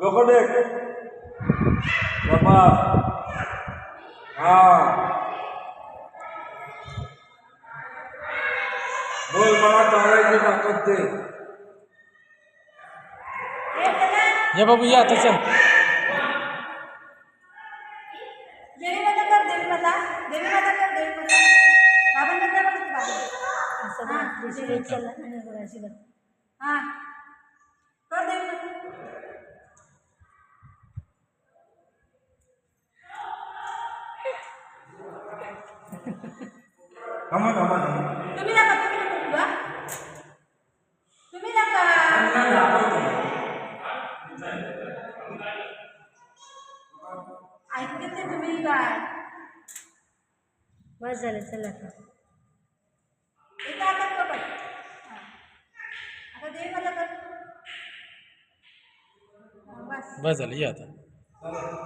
डोकं टेक बाबा हा बोल मला चालायची ताकद दे ये बाबू या आता चल देवी माता कर देवी माता देवी माता कर देवी माता बाबा नंतर बघ बाबा असं ना चला आणि बघायची बघ हां कर देवी माता थांबा थांबा तुम्ही नका बा तुम्ही नका ऐकते ते तुम्ही काय बस झालं चला आता इथं आता पकड आता देवी माता कर बस बस झालं या आता